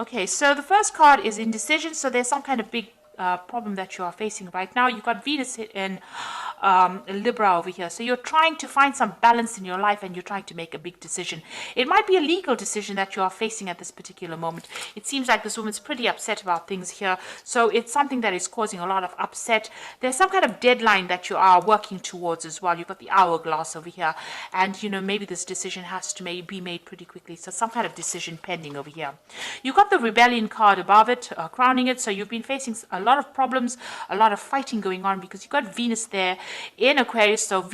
Okay, so the first card is indecision. So there's some kind of big problem that you are facing right now. You've got Venus in Libra over here. So you're trying to find some balance in your life and you're trying to make a big decision. It might be a legal decision that you are facing at this particular moment. It seems like this woman's pretty upset about things here. So it's something that is causing a lot of upset. There's some kind of deadline that you are working towards as well. You've got the hourglass over here. And, maybe this decision has to be made pretty quickly. So some kind of decision pending over here. You've got the rebellion card above it, crowning it. So you've been facing a lot of problems, a lot of fighting going on because you've got Venus there in Aquarius. So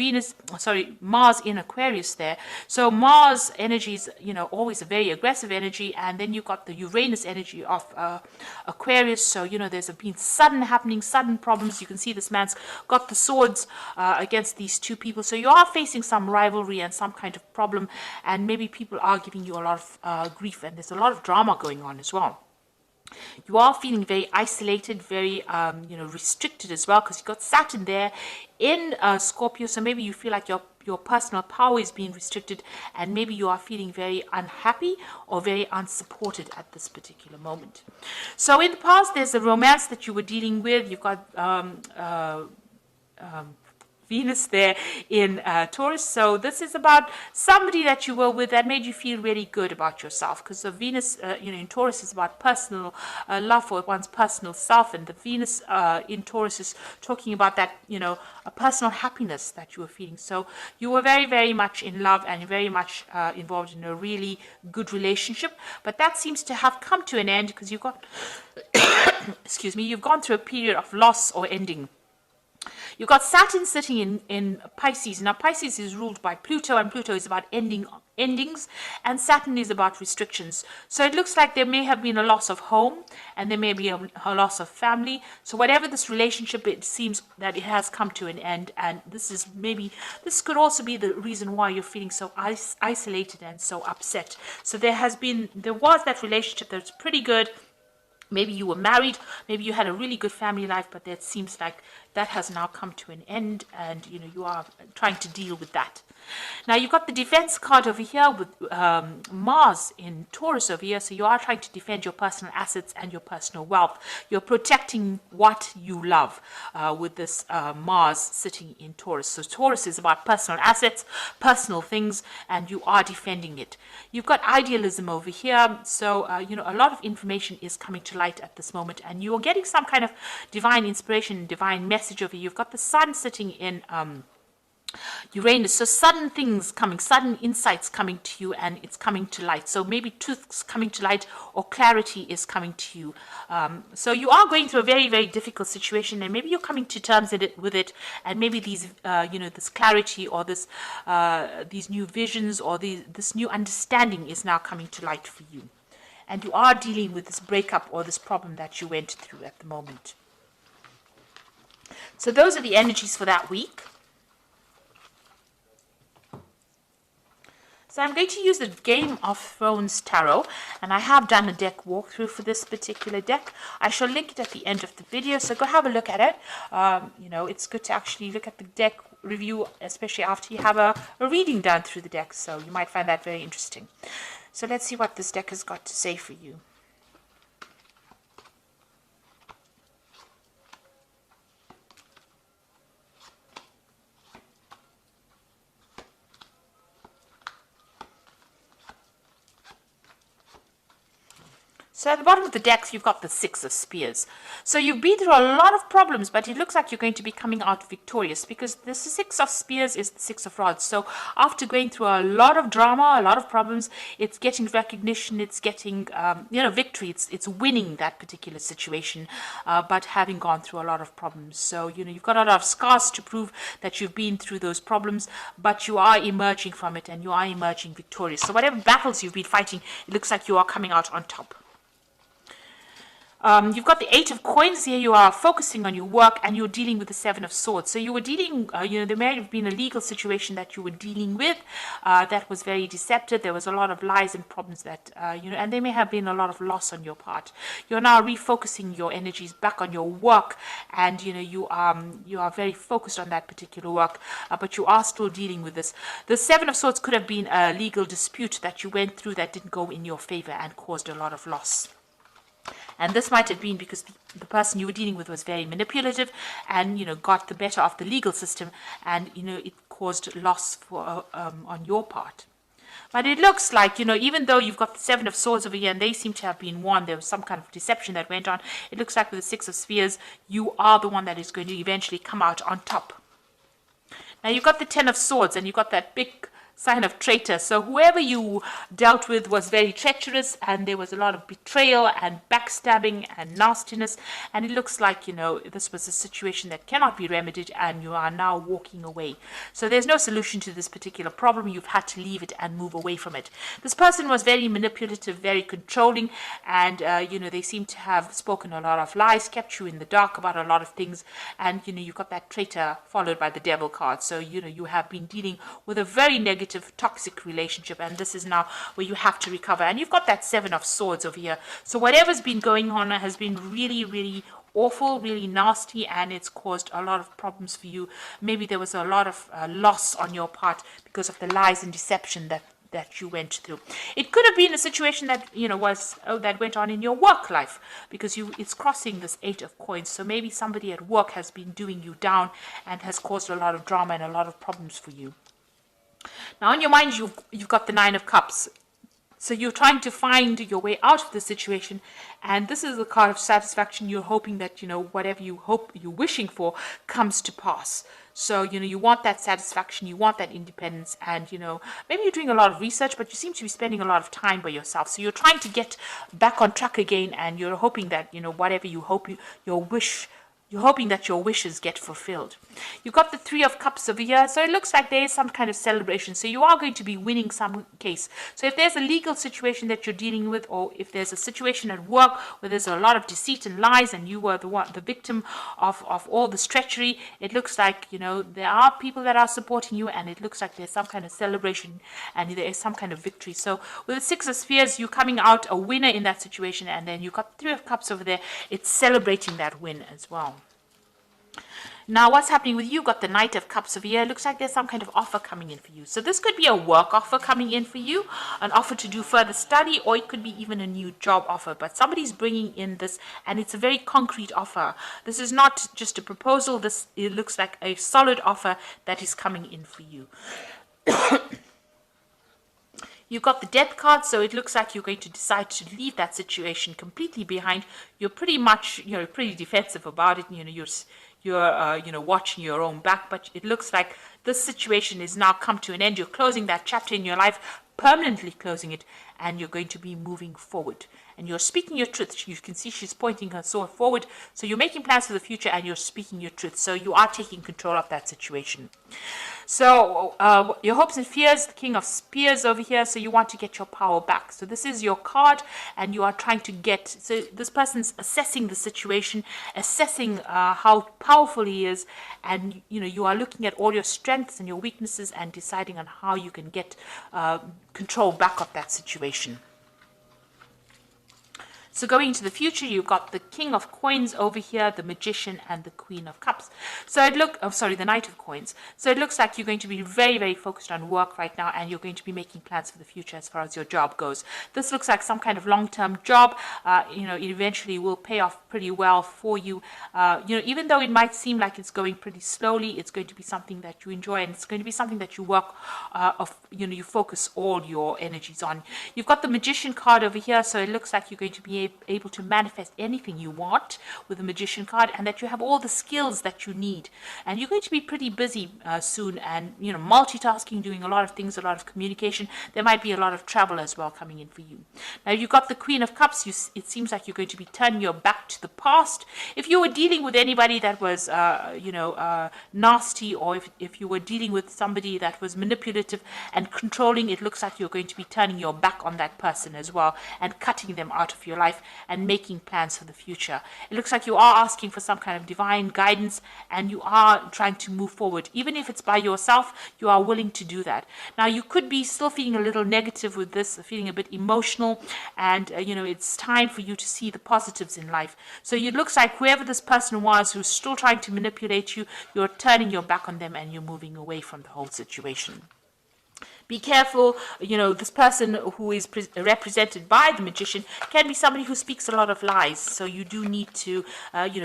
Mars in Aquarius there. So Mars energy is, always a very aggressive energy. And then you've got the Uranus energy of Aquarius. So, there's been sudden problems. You can see this man's got the swords against these two people. So you are facing some rivalry and some kind of problem. And maybe people are giving you a lot of grief. And there's a lot of drama going on as well. You are feeling very isolated, very, restricted as well, because you've got Saturn there in Scorpio. So maybe you feel like your personal power is being restricted, and maybe you are feeling very unhappy or very unsupported at this particular moment. So in the past, there's a romance that you were dealing with. You've got Venus there in Taurus. So this is about somebody that you were with that made you feel really good about yourself, because the Venus in Taurus is about personal love for one's personal self, and the Venus in Taurus is talking about that, a personal happiness that you were feeling. So you were very, very much in love and very much involved in a really good relationship, but that seems to have come to an end because you've got excuse me, you've gone through a period of loss or ending. You've got Saturn sitting in Pisces. Now, Pisces is ruled by Pluto, and Pluto is about endings, and Saturn is about restrictions. So it looks like there may have been a loss of home, and there may be a loss of family. So whatever this relationship, it seems that it has come to an end, and this could also be the reason why you're feeling so isolated and so upset. So there was that relationship that's pretty good. Maybe you were married, maybe you had a really good family life, but it seems like that has now come to an end, and you are trying to deal with that. Now you've got the defense card over here with Mars in Taurus over here. So you are trying to defend your personal assets and your personal wealth. You're protecting what you love with this Mars sitting in Taurus. So Taurus is about personal assets, personal things, and you are defending it. You've got idealism over here. So, a lot of information is coming to light at this moment, and you're getting some kind of divine inspiration, divine message over here. You've got the sun sitting in Uranus. So sudden things coming, sudden insights coming to you, and it's coming to light. So maybe truth's coming to light or clarity is coming to you. So you are going through a very, very difficult situation, and maybe you're coming to terms with it, and maybe these, this clarity or these new visions or this new understanding is now coming to light for you. And you are dealing with this breakup or this problem that you went through at the moment. So those are the energies for that week. So I'm going to use the Game of Thrones Tarot, and I have done a deck walkthrough for this particular deck. I shall link it at the end of the video, so go have a look at it. It's good to actually look at the deck review, especially after you have a reading done through the deck, so you might find that very interesting. So let's see what this deck has got to say for you. So at the bottom of the deck, you've got the Six of Spears. So you've been through a lot of problems, but it looks like you're going to be coming out victorious, because the Six of Spears is the Six of Rods. So after going through a lot of drama, a lot of problems, it's getting recognition, it's getting, victory. It's winning that particular situation, but having gone through a lot of problems. So, you've got a lot of scars to prove that you've been through those problems, but you are emerging from it, and you are emerging victorious. So whatever battles you've been fighting, it looks like you are coming out on top. You've got the Eight of Coins here. You are focusing on your work, and you're dealing with the Seven of Swords. So you were dealing, there may have been a legal situation that you were dealing with that was very deceptive. There was a lot of lies and problems that, and there may have been a lot of loss on your part. You're now refocusing your energies back on your work, and, you are very focused on that particular work, but you are still dealing with this. The Seven of Swords could have been a legal dispute that you went through that didn't go in your favor and caused a lot of loss. And this might have been because the person you were dealing with was very manipulative and, got the better of the legal system, and, it caused loss for on your part. But it looks like, even though you've got the Seven of Swords over here and they seem to have been won, there was some kind of deception that went on. It looks like with the Six of Spears, you are the one that is going to eventually come out on top. Now you've got the Ten of Swords and you've got that big sign of traitor. So whoever you dealt with was very treacherous, and there was a lot of betrayal and backstabbing and nastiness. And it looks like, this was a situation that cannot be remedied, and you are now walking away. So there's no solution to this particular problem. You've had to leave it and move away from it. This person was very manipulative, very controlling, and, they seem to have spoken a lot of lies, kept you in the dark about a lot of things. And, you've got that traitor followed by the devil card. So, you have been dealing with a very negative, toxic relationship, and this is now where you have to recover. And you've got that Seven of Swords over here. So whatever's been going on has been really, really awful, really nasty, and it's caused a lot of problems for you. Maybe there was a lot of loss on your part because of the lies and deception that you went through. It could have been a situation that that went on in your work life, because it's crossing this Eight of Coins. So maybe somebody at work has been doing you down and has caused a lot of drama and a lot of problems for you. Now, in your mind, you've got the Nine of Cups. So you're trying to find your way out of the situation. And this is the card of satisfaction. You're hoping that, whatever you're wishing for comes to pass. So, you want that satisfaction, you want that independence, and, maybe you're doing a lot of research, but you seem to be spending a lot of time by yourself. So you're trying to get back on track again, and you're hoping that, whatever you hope you're hoping that your wishes get fulfilled. You've got the Three of Cups over here, so it looks like there is some kind of celebration. So you are going to be winning some case. So if there's a legal situation that you're dealing with, or if there's a situation at work where there's a lot of deceit and lies, and you were the victim of all this treachery, it looks like, there are people that are supporting you, and it looks like there's some kind of celebration and there is some kind of victory. So with the Six of Spears, you're coming out a winner in that situation, and then you've got the Three of Cups over there. It's celebrating that win as well. Now, what's happening with you? You've got the Knight of Cups over here. It looks like there's some kind of offer coming in for you. So this could be a work offer coming in for you, an offer to do further study, or it could be even a new job offer. But somebody's bringing in this, and it's a very concrete offer. This is not just a proposal. It looks like a solid offer that is coming in for you. You've got the Death card, so it looks like you're going to decide to leave that situation completely behind. You're pretty much, pretty defensive about it. You're watching your own back, but it looks like this situation is now come to an end. You're closing that chapter in your life, permanently closing it, and you're going to be moving forward. And you're speaking your truth. You can see she's pointing her sword forward. So you're making plans for the future, and you're speaking your truth. So you are taking control of that situation. So your hopes and fears, the King of Spears over here. So you want to get your power back. So this is your card, and you are trying to get. So this person's assessing the situation, assessing how powerful he is, and you are looking at all your strengths and your weaknesses, and deciding on how you can get control back of that situation. So going into the future, you've got the King of Coins over here, the Magician, and the Queen of Cups. So the Knight of Coins. So it looks like you're going to be very, very focused on work right now, and you're going to be making plans for the future as far as your job goes. This looks like some kind of long-term job. It eventually will pay off pretty well for you. Even though it might seem like it's going pretty slowly, it's going to be something that you enjoy, and it's going to be something that you work you focus all your energies on. You've got the Magician card over here, so it looks like you're going to be able to manifest anything you want with the Magician card, and that you have all the skills that you need. And you're going to be pretty busy soon, and multitasking, doing a lot of things, a lot of communication. There might be a lot of travel as well coming in for you. Now you've got the Queen of Cups. It seems like you're going to be turning your back to the past. If you were dealing with anybody that was nasty, or if you were dealing with somebody that was manipulative and controlling, it looks like you're going to be turning your back on that person as well, and cutting them out of your life, and making plans for the future. It looks like you are asking for some kind of divine guidance, and you are trying to move forward. Even if it's by yourself, you are willing to do that. Now, you could be still feeling a little negative with this, feeling a bit emotional, and it's time for you to see the positives in life. So it looks like whoever this person was who's still trying to manipulate you, you're turning your back on them, and you're moving away from the whole situation. Be careful, this person who is represented by the magician can be somebody who speaks a lot of lies. So you do need to,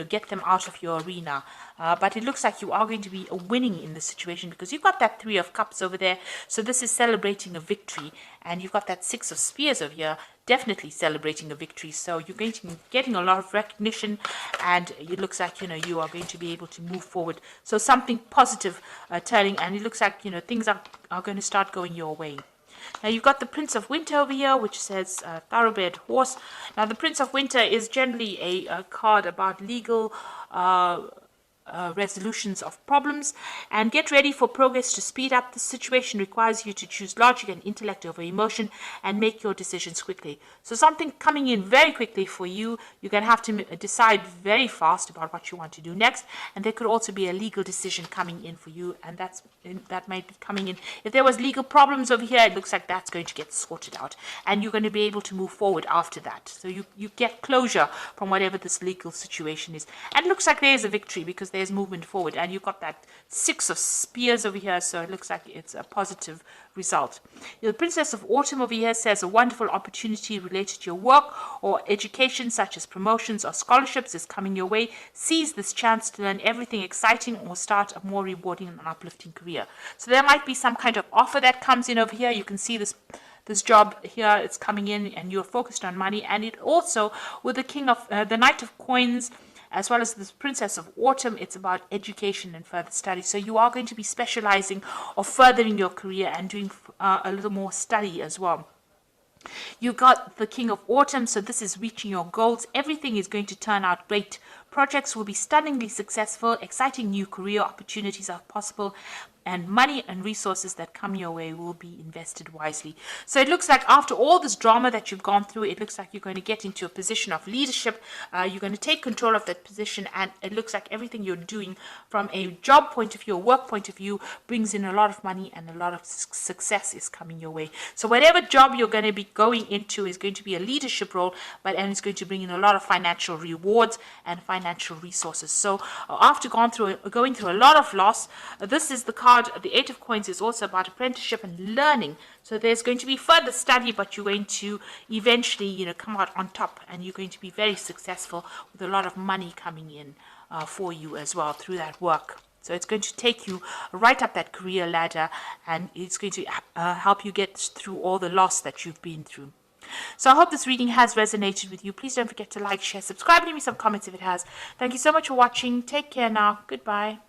get them out of your arena. But it looks like you are going to be winning in this situation because you've got that 3 of Cups over there. So this is celebrating a victory. And you've got that 6 of Spears over here, definitely celebrating a victory. So you're going to be getting a lot of recognition, and it looks like, you are going to be able to move forward. So something positive turning, and it looks like, things are going to start going your way. Now you've got the Prince of Winter over here, which says thoroughbred horse. Now the Prince of Winter is generally a card about legal resolutions of problems, and get ready for progress to speed up. The situation requires you to choose logic and intellect over emotion and make your decisions quickly. So something coming in very quickly for you. You're going to have to decide very fast about what you want to do next, and there could also be a legal decision coming in for you, and that might be coming in. If there was legal problems over here, it looks like that's going to get sorted out, and you're going to be able to move forward after that. So you get closure from whatever this legal situation is, and it looks like there's a victory because there's movement forward, and you've got that 6 of Spears over here, so it looks like it's a positive result. The Princess of Autumn over here says a wonderful opportunity related to your work or education, such as promotions or scholarships, is coming your way. Seize this chance to learn everything exciting or start a more rewarding and uplifting career. So there might be some kind of offer that comes in over here. You can see this job here, it's coming in, and you're focused on money. And it also, with the Knight of Coins, as well as the Princess of Autumn, it's about education and further study. So you are going to be specializing or furthering your career and doing a little more study as well. You got the King of Autumn, so this is reaching your goals. Everything is going to turn out great. Projects will be stunningly successful. Exciting new career opportunities are possible, and money and resources that come your way will be invested wisely. So it looks like after all this drama that you've gone through, it looks like you're going to get into a position of leadership. You're going to take control of that position, and it looks like everything you're doing from a job point of view, a work point of view, brings in a lot of money, and a lot of success is coming your way. So whatever job you're going to be going into is going to be a leadership role, and it's going to bring in a lot of financial rewards and financial resources. So after going through a lot of loss, this is the card. The 8 of Coins is also about apprenticeship and learning. So there's going to be further study, but you're going to eventually, come out on top, and you're going to be very successful with a lot of money coming in for you as well through that work. So it's going to take you right up that career ladder, and it's going to help you get through all the loss that you've been through. So I hope this reading has resonated with you. Please don't forget to like, share, subscribe, and leave me some comments if it has. Thank you so much for watching. Take care now. Goodbye.